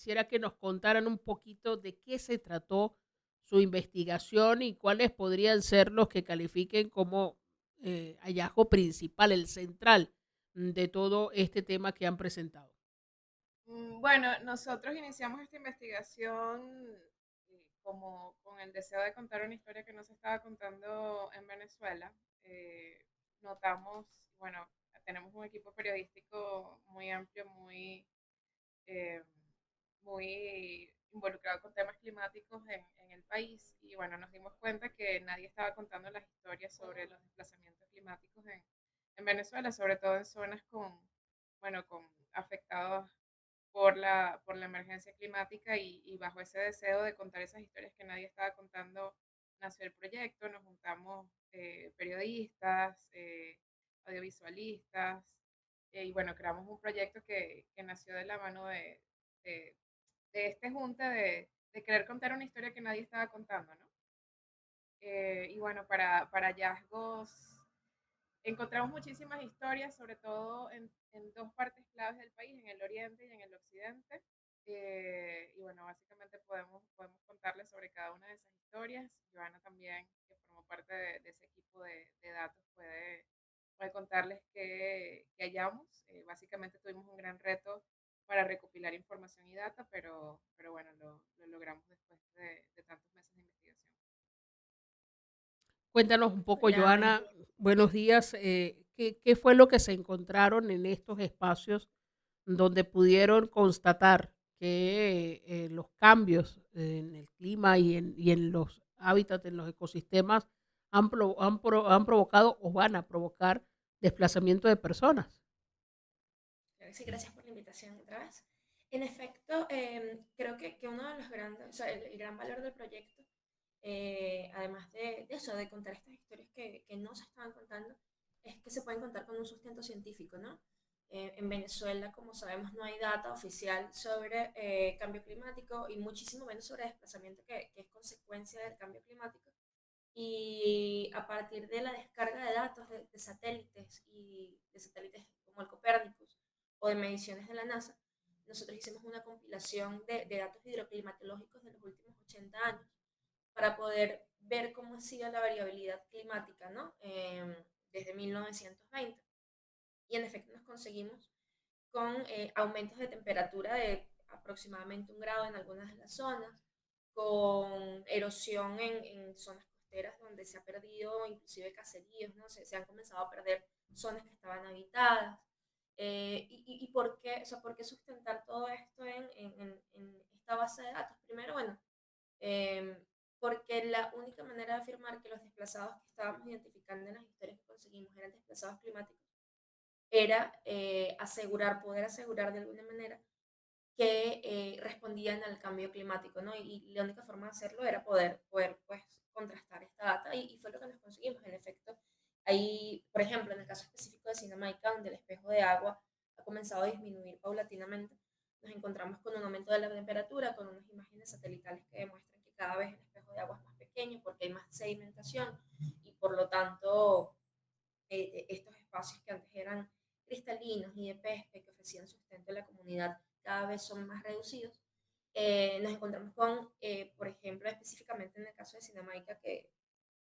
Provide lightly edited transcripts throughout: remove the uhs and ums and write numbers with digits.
quisiera que nos contaran un poquito de qué se trató su investigación y cuáles podrían ser los que califiquen como hallazgo principal, el central de todo este tema que han presentado. Bueno, nosotros iniciamos esta investigación como con el deseo de contar una historia que no se estaba contando en Venezuela. Notamos, bueno, tenemos un equipo periodístico muy amplio, eh, muy involucrado con temas climáticos en el país y bueno, nos dimos cuenta que nadie estaba contando las historias sobre los desplazamientos climáticos en Venezuela, sobre todo en zonas bueno, con afectados por la emergencia climática y bajo ese deseo de contar esas historias que nadie estaba contando, nació el proyecto, nos juntamos periodistas, audiovisualistas, y bueno, creamos un proyecto que nació de la mano de, de este junte de querer contar una historia que nadie estaba contando, ¿no? Y bueno, para hallazgos encontramos muchísimas historias, sobre todo en dos partes claves del país, en el oriente y en el occidente. Y bueno, básicamente podemos contarles sobre cada una de esas historias. Joana también, que formó parte de ese equipo de datos, puede contarles qué hallamos. Básicamente tuvimos un gran reto para recopilar información y data, pero bueno, lo logramos después de tantos meses de investigación. Cuéntanos un poco, Hola, buenos Joana, días. buenos días. ¿Qué fue lo que se encontraron en estos espacios donde pudieron constatar que los cambios en el clima y en los hábitats, en los ecosistemas, han provocado o van a provocar desplazamiento de personas? Claro que sí, gracias por la invitación otra vez. En efecto, creo que uno de los grandes, o sea, el gran valor del proyecto, además de eso, de contar estas historias que no se estaban contando, es que se pueden contar con un sustento científico, ¿no? En Venezuela, como sabemos, no hay data oficial sobre cambio climático y muchísimo menos sobre desplazamiento que es consecuencia del cambio climático. Y a partir de la descarga de datos de satélites y de satélites como el Copérnicus o de mediciones de la NASA, nosotros hicimos una compilación de datos hidroclimatológicos de los últimos 80 años para poder ver cómo ha sido la variabilidad climática, ¿no? Desde 1920. Y en efecto nos conseguimos con aumentos de temperatura de aproximadamente 1 grado en algunas de las zonas, con erosión en zonas costeras donde se ha perdido inclusive caseríos, ¿no? Se han comenzado a perder zonas que estaban habitadas. ¿Y por qué, o sea, por qué sustentar todo esto en esta base de datos? Primero, bueno, eh, porque la única manera de afirmar que los desplazados que estábamos identificando en las historias que conseguimos eran desplazados climáticos era poder asegurar de alguna manera que respondían al cambio climático, ¿no? Y la única forma de hacerlo era poder pues, contrastar esta data y fue lo que nos conseguimos. En efecto, ahí, por ejemplo, en el caso específico de Sinamaica, donde el espejo de agua ha comenzado a disminuir paulatinamente, nos encontramos con un aumento de la temperatura, con unas imágenes satelitales que demuestran que cada vez el espejo de agua es más pequeño porque hay más sedimentación y por lo tanto estos espacios que antes eran cristalinos y de pesca y que ofrecían sustento a la comunidad cada vez son más reducidos. Nos encontramos con, por ejemplo, específicamente en el caso de Cinemaica, que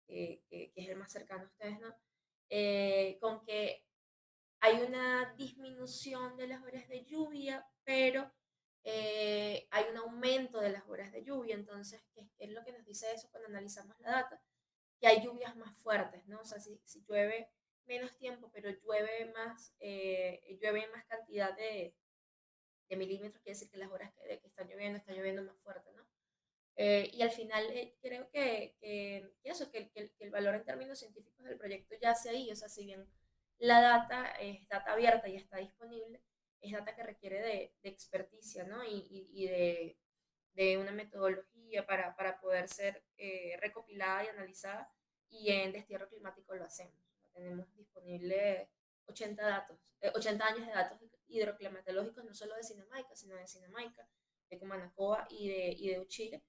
es el más cercano a ustedes, ¿no? Con que hay una disminución de las horas de lluvia, pero hay un aumento de las horas de lluvia. Entonces, ¿qué es lo que nos dice eso cuando analizamos la data? Que hay lluvias más fuertes, ¿no? O sea, si llueve menos tiempo, pero llueve más cantidad de milímetros, quiere decir que las horas que está lloviendo más fuerte, ¿no? Y al final creo que eso, que el valor en términos científicos del proyecto ya se ahí, o sea, si bien la data es data abierta y está disponible, es data que requiere de experticia, ¿no? Y de una metodología para poder ser recopilada y analizada, y en destierro climático lo hacemos. Tenemos disponible 80 años de datos hidroclimatológicos, no solo de Sinamaica, sino de Sinamaica, de Cumanacoa y de Uchile,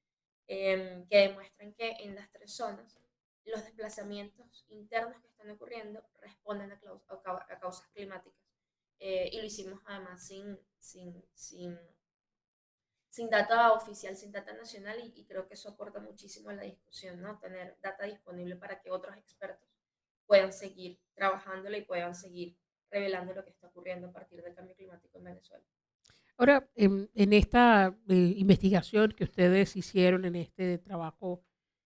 que demuestran que en las tres zonas los desplazamientos internos que están ocurriendo responden a causas climáticas. Y lo hicimos además sin data oficial, sin data nacional, y creo que eso aporta muchísimo a la discusión, ¿no? Tener data disponible para que otros expertos puedan seguir trabajándolo y puedan seguir revelando lo que está ocurriendo a partir del cambio climático en Venezuela. Ahora, en esta investigación que ustedes hicieron, en este trabajo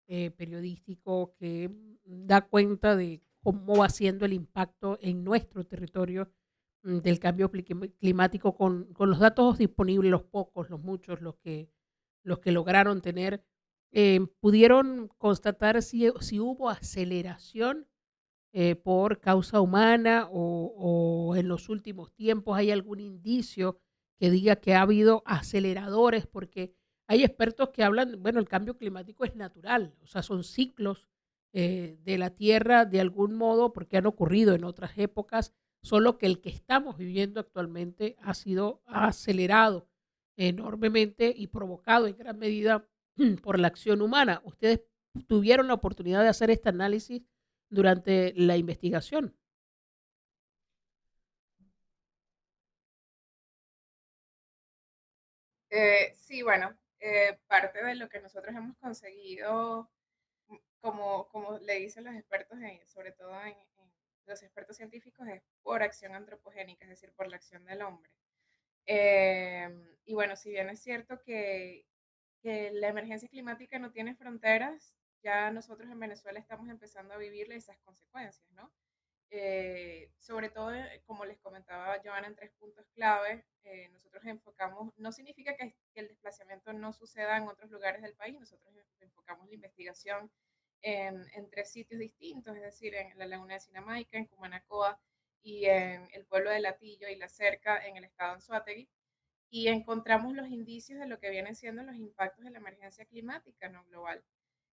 periodístico que da cuenta de cómo va siendo el impacto en nuestro territorio del cambio climático con los datos disponibles, los pocos, los muchos, los que lograron tener, ¿pudieron constatar si hubo aceleración por causa humana o en los últimos tiempos hay algún indicio que diga que ha habido aceleradores? Porque hay expertos que hablan, bueno, el cambio climático es natural, o sea, son ciclos de la Tierra de algún modo porque han ocurrido en otras épocas, solo que el que estamos viviendo actualmente ha sido acelerado enormemente y provocado en gran medida por la acción humana. ¿Ustedes tuvieron la oportunidad de hacer este análisis durante la investigación? Sí, bueno, parte de lo que nosotros hemos conseguido, como le dicen los expertos, sobre todo en los expertos científicos, es por acción antropogénica, es decir, por la acción del hombre. Y bueno, si bien es cierto que la emergencia climática no tiene fronteras, ya nosotros en Venezuela estamos empezando a vivirle esas consecuencias, ¿no? Sobre todo, como les comentaba Joana, en tres puntos clave, nosotros enfocamos, no significa que el desplazamiento no suceda en otros lugares del país, nosotros enfocamos la investigación en tres sitios distintos, es decir, en la laguna de Sinamaica, en Cumanacoa y en el pueblo de Latillo y La Cerca, en el estado de Anzoátegui, y encontramos los indicios de lo que vienen siendo los impactos de la emergencia climática no global.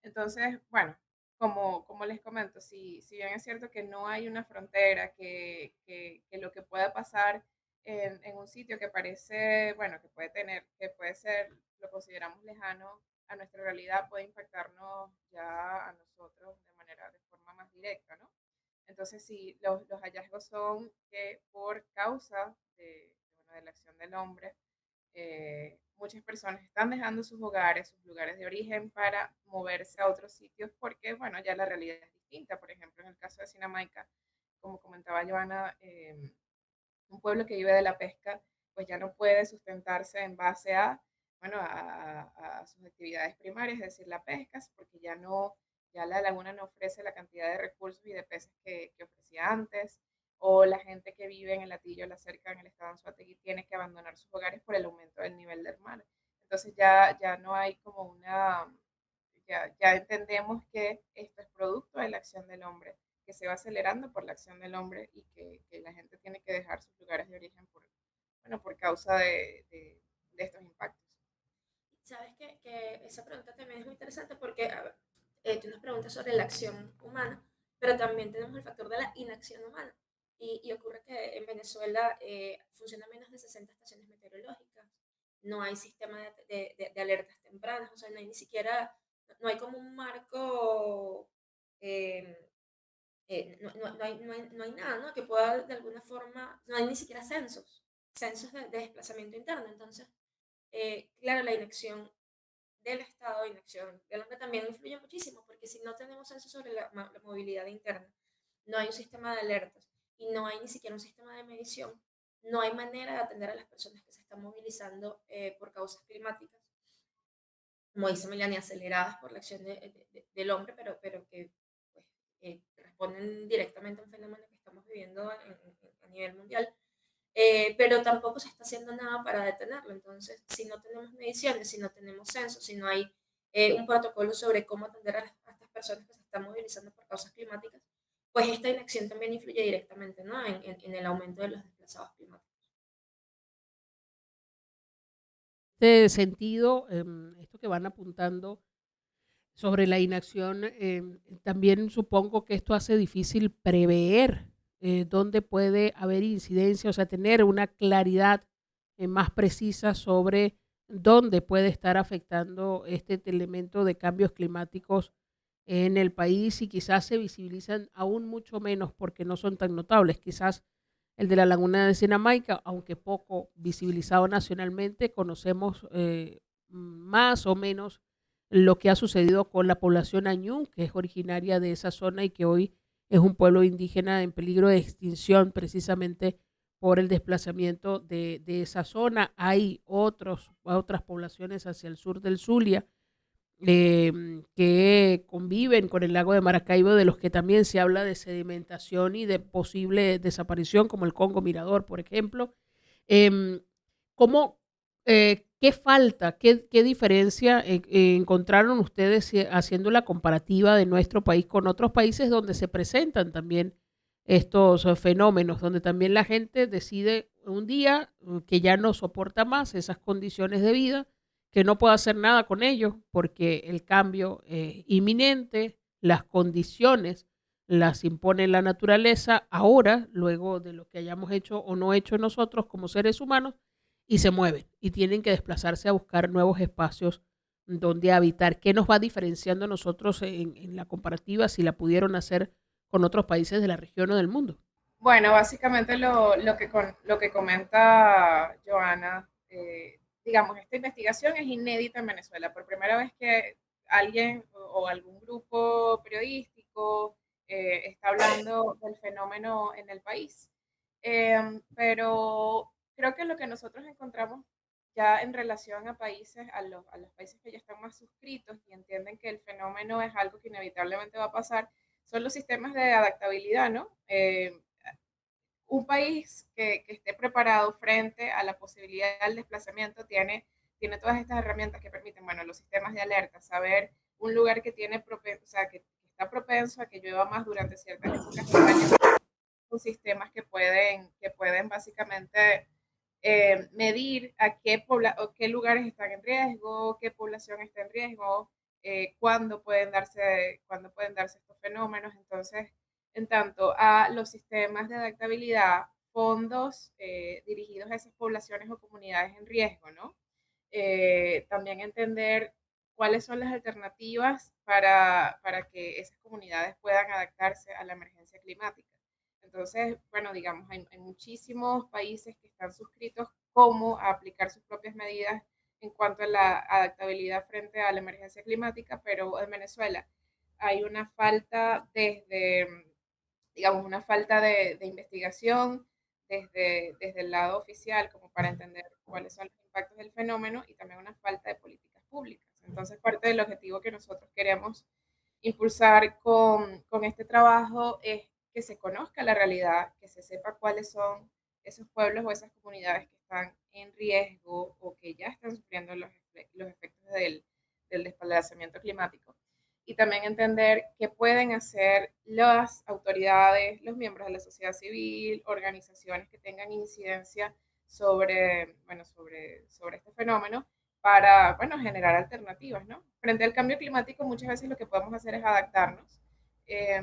Entonces, bueno, como les comento, si bien es cierto que no hay una frontera, que lo que pueda pasar en un sitio que parece, bueno, que puede tener, que puede ser, lo consideramos lejano a nuestra realidad, puede impactarnos ya a nosotros de forma más directa, ¿no? Entonces, sí, los hallazgos son que por causa bueno, de la acción del hombre, muchas personas están dejando sus hogares, sus lugares de origen para moverse a otros sitios porque, bueno, ya la realidad es distinta. Por ejemplo, en el caso de Sinamaica, como comentaba Joana, un pueblo que vive de la pesca, pues ya no puede sustentarse en base a, bueno, a sus actividades primarias, es decir, la pesca, porque ya no, ya la laguna no ofrece la cantidad de recursos y de peces que ofrecía antes, o la gente que vive en el Latillo, la cerca, en el estado de Anzoátegui, tiene que abandonar sus hogares por el aumento del nivel del mar. Entonces ya no hay como una, ya entendemos que esto es producto de la acción del hombre, que se va acelerando por la acción del hombre y que la gente tiene que dejar sus lugares de origen por, bueno, por causa de estos impactos. Sabes que esa pregunta también es muy interesante porque, a ver, tú nos preguntas sobre la acción humana, pero también tenemos el factor de la inacción humana. Y ocurre que en Venezuela funcionan menos de 60 estaciones meteorológicas, no hay sistema de alertas tempranas, o sea, no hay ni siquiera, no hay como un marco, eh, no hay nada, ¿no? Que pueda de alguna forma, no hay ni siquiera censos de desplazamiento interno. Entonces, claro, la inacción del Estado, inacción del hombre también influye muchísimo, porque si no tenemos censos sobre la movilidad interna, no hay un sistema de alertas y no hay ni siquiera un sistema de medición, no hay manera de atender a las personas que se están movilizando por causas climáticas, como dice Melania, aceleradas por la acción del hombre, pero que pues, responden directamente a un fenómeno que estamos viviendo a nivel mundial. Pero tampoco se está haciendo nada para detenerlo. Entonces, si no tenemos mediciones, si no tenemos censos, si no hay un protocolo sobre cómo atender a estas personas que se están movilizando por causas climáticas, pues esta inacción también influye directamente, ¿no? En el aumento de los desplazados climáticos. Este sentido, esto que van apuntando sobre la inacción, también supongo que esto hace difícil prever dónde puede haber incidencia, o sea, tener una claridad más precisa sobre dónde puede estar afectando este elemento de cambios climáticos en el país y quizás se visibilizan aún mucho menos porque no son tan notables. Quizás el de la laguna de Sinamaica, aunque poco visibilizado nacionalmente, conocemos más o menos lo que ha sucedido con la población Añú, que es originaria de esa zona y que hoy es un pueblo indígena en peligro de extinción precisamente por el desplazamiento de esa zona. Hay otras poblaciones hacia el sur del Zulia que conviven con el lago de Maracaibo, de los que también se habla de sedimentación y de posible desaparición, como el Congo Mirador, por ejemplo. Em, ¿Cómo, qué falta, qué diferencia encontraron ustedes haciendo la comparativa de nuestro país con otros países donde se presentan también estos fenómenos, donde también la gente decide un día que ya no soporta más esas condiciones de vida, que no puede hacer nada con ello porque el cambio es inminente, las condiciones las impone la naturaleza ahora, luego de lo que hayamos hecho o no hecho nosotros como seres humanos, y se mueven y tienen que desplazarse a buscar nuevos espacios donde habitar. ¿Qué nos va diferenciando a nosotros en la comparativa si la pudieron hacer con otros países de la región o del mundo? Bueno, básicamente lo que comenta Joana, digamos, esta investigación es inédita en Venezuela. Por primera vez que alguien o algún grupo periodístico está hablando del fenómeno en el país. Pero creo que lo que nosotros encontramos ya en relación a países, a los países que ya están más suscritos y entienden que el fenómeno es algo que inevitablemente va a pasar, son los sistemas de adaptabilidad, ¿no? Un país que esté preparado frente a la posibilidad del desplazamiento tiene todas estas herramientas que permiten, bueno, los sistemas de alerta, saber un lugar que tiene, o sea, que está propenso a que llueva más durante ciertas épocas del año, con sistemas que pueden básicamente medir a o qué lugares están en riesgo, qué población está en riesgo, cuándo pueden darse estos fenómenos. Entonces, en tanto a los sistemas de adaptabilidad, fondos dirigidos a esas poblaciones o comunidades en riesgo, ¿no? También entender cuáles son las alternativas para que esas comunidades puedan adaptarse a la emergencia climática. Entonces, bueno, digamos, hay muchísimos países que están suscritos cómo aplicar sus propias medidas en cuanto a la adaptabilidad frente a la emergencia climática, pero en Venezuela hay una falta digamos, una falta de investigación desde el lado oficial como para entender cuáles son los impactos del fenómeno y también una falta de políticas públicas. Entonces, parte del objetivo que nosotros queremos impulsar con este trabajo es que se conozca la realidad, que se sepa cuáles son esos pueblos o esas comunidades que están en riesgo o que ya están sufriendo los efectos del desplazamiento climático y también entender qué pueden hacer las autoridades, los miembros de la sociedad civil, organizaciones que tengan incidencia sobre este fenómeno para, bueno, generar alternativas, ¿no? Frente al cambio climático, muchas veces lo que podemos hacer es adaptarnos, eh,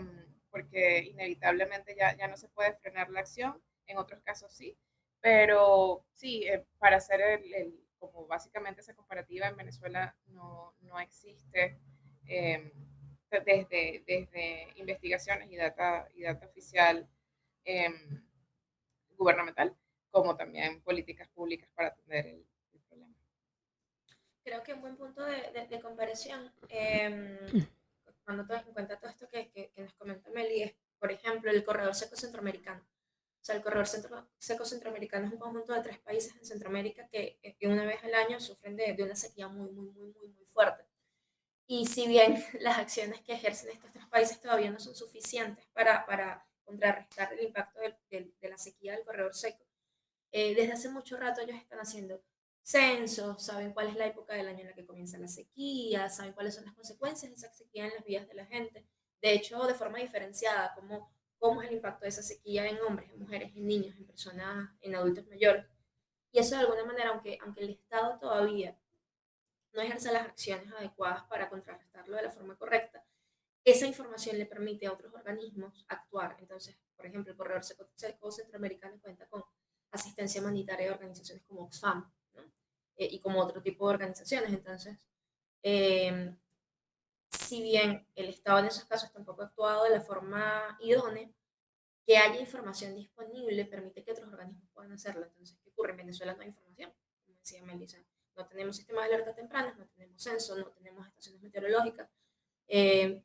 porque inevitablemente ya no se puede frenar la acción, en otros casos sí, pero sí, para hacer como básicamente esa comparativa en Venezuela no existe eh, desde investigaciones y data oficial eh, gubernamental, como también políticas públicas para atender el problema. Creo que un buen punto de comparación, cuando tomas en cuenta todo esto que nos comenta Meli, es, por ejemplo, el corredor seco centroamericano. O sea, el corredor seco centroamericano es un conjunto de 3 países en Centroamérica que una vez al año sufren de una sequía muy fuerte. Y si bien las acciones que ejercen estos 3 países todavía no son suficientes para contrarrestar el impacto de la sequía del corredor seco, desde hace mucho rato ellos están haciendo censos, saben cuál es la época del año en la que comienza la sequía, saben cuáles son las consecuencias de esa sequía en las vidas de la gente. De hecho, de forma diferenciada, cómo es el impacto de esa sequía en hombres, en mujeres, en niños, en personas, en adultos mayores. Y eso de alguna manera, aunque el Estado todavía no ejerce las acciones adecuadas para contrarrestarlo de la forma correcta, esa información le permite a otros organismos actuar. Entonces, por ejemplo, el Corredor Seco Centroamericano cuenta con asistencia humanitaria de organizaciones como Oxfam, ¿no? Y como otro tipo de organizaciones. Entonces, eh, si bien el Estado en esos casos tampoco ha actuado de la forma idónea, que haya información disponible permite que otros organismos puedan hacerlo. Entonces, ¿qué ocurre? En Venezuela no hay información, como decía Melissa. No tenemos sistemas de alerta tempranas, no tenemos censo, no tenemos estaciones meteorológicas. eh,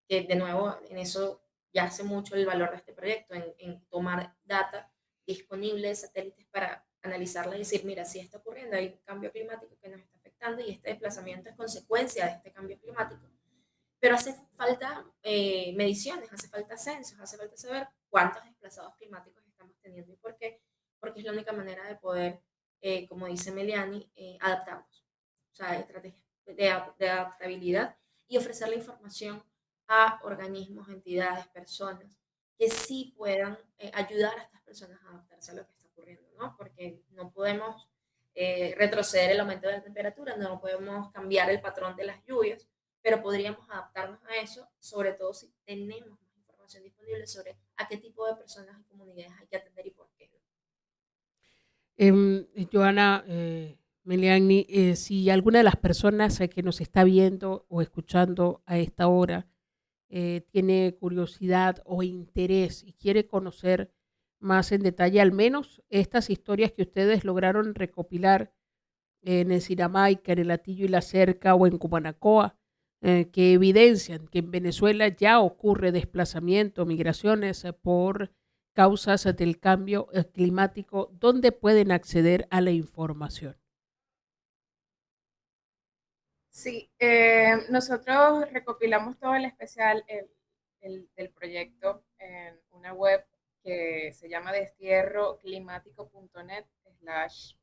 que de nuevo en eso ya hace mucho el valor de este proyecto, en tomar data disponible de satélites para analizarla y decir, mira, si está ocurriendo, hay un cambio climático que nos está afectando y este desplazamiento es consecuencia de este cambio climático. Pero hace falta mediciones, hace falta censos, hace falta saber cuántos desplazados climáticos estamos teniendo y por qué, porque es la única manera de poder, como dice Meliani, adaptarnos. O sea, estrategias de adaptabilidad y ofrecer la información a organismos, entidades, personas que sí puedan ayudar a estas personas a adaptarse a lo que está ocurriendo, ¿no? Porque no podemos retroceder el aumento de la temperatura, no podemos cambiar el patrón de las lluvias, pero podríamos adaptarnos a eso, sobre todo si tenemos más información disponible sobre a qué tipo de personas y comunidades hay que atender y por qué. Joana, Meliani, si alguna de las personas que nos está viendo o escuchando a esta hora tiene curiosidad o interés y quiere conocer más en detalle, al menos estas historias que ustedes lograron recopilar en el Siramaica, en el Atillo y la Cerca o en Cumanacoa, que evidencian que en Venezuela ya ocurre desplazamiento, migraciones por causas del cambio climático, ¿dónde pueden acceder a la información? Sí, nosotros recopilamos todo el especial del proyecto en una web que se llama destierroclimático.net slash,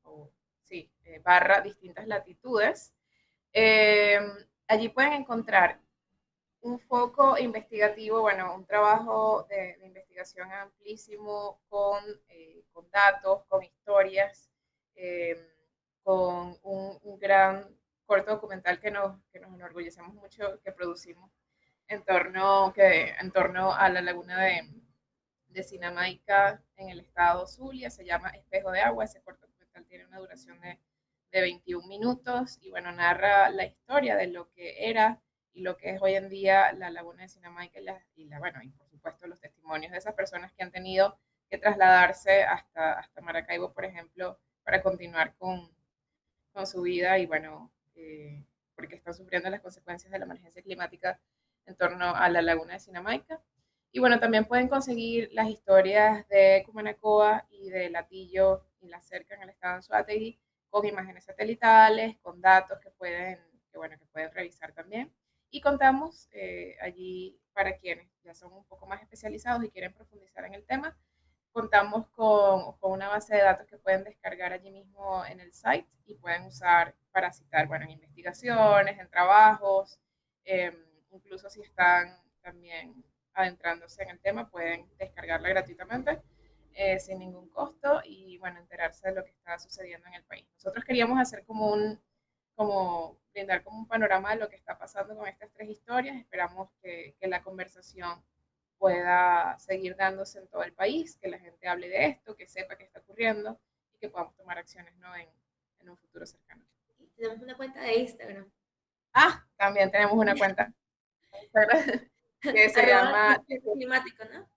sí, barra distintas latitudes. Eh, Allí pueden encontrar un foco investigativo, bueno, un trabajo de investigación amplísimo con datos, con historias, eh, con un gran corto documental que nos enorgullecemos mucho que producimos en torno a la laguna de Sinamaica en el estado Zulia, se llama Espejo de Agua, ese corto documental tiene una duración de 21 minutos y bueno, narra la historia de lo que era y lo que es hoy en día la laguna de Sinamaica bueno, y por supuesto los testimonios de esas personas que han tenido que trasladarse hasta Maracaibo, por ejemplo, para continuar con su vida y bueno, porque están sufriendo las consecuencias de la emergencia climática en torno a la laguna de Sinamaica. Y bueno, también pueden conseguir las historias de Cumanacoa y de Latillo y la Cerca en el estado de Anzoátegui con imágenes satelitales, con datos que pueden revisar también. Y contamos allí para quienes ya son un poco más especializados y quieren profundizar en el tema, contamos con una base de datos que pueden descargar allí mismo en el site y pueden usar para citar, bueno, en investigaciones, en trabajos, eh, incluso si están también adentrándose en el tema, pueden descargarla gratuitamente sin ningún costo y, bueno, enterarse de lo que está sucediendo en el país. Nosotros queríamos hacer como brindar como un panorama de lo que está pasando con estas tres historias. Esperamos que la conversación pueda seguir dándose en todo el país, que la gente hable de esto, que sepa qué está ocurriendo y que podamos tomar acciones, ¿no? En un futuro cercano. Y tenemos una cuenta de Instagram. Ah, también tenemos una cuenta que se Arroba llama climático, ¿no?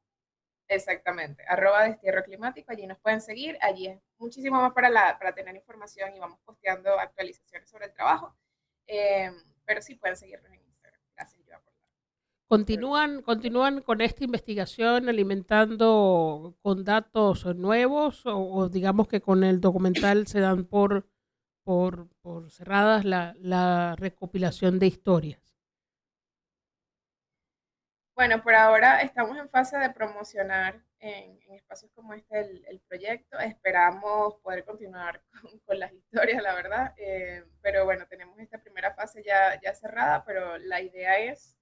exactamente, @destierro climático. Allí nos pueden seguir, allí es muchísimo más para tener información y vamos posteando actualizaciones sobre el trabajo. Pero sí pueden seguirnos en Instagram. Gracias, Joa, ¿Continúan con esta investigación alimentando con datos nuevos o digamos que con el documental se dan por cerradas la recopilación de historias? Bueno, por ahora estamos en fase de promocionar en espacios como este el proyecto. Esperamos poder continuar con las historias, la verdad. Pero bueno, tenemos esta primera fase ya cerrada, pero la idea es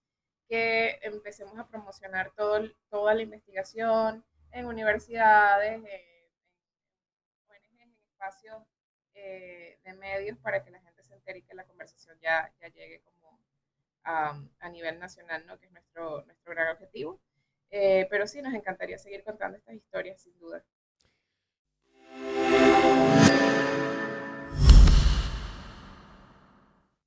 que empecemos a promocionar toda la investigación en universidades, en ONGs, en espacios de medios para que la gente se entere y que la conversación ya llegue como a nivel nacional, ¿no? Que es nuestro gran objetivo. Pero sí, nos encantaría seguir contando estas historias, sin duda.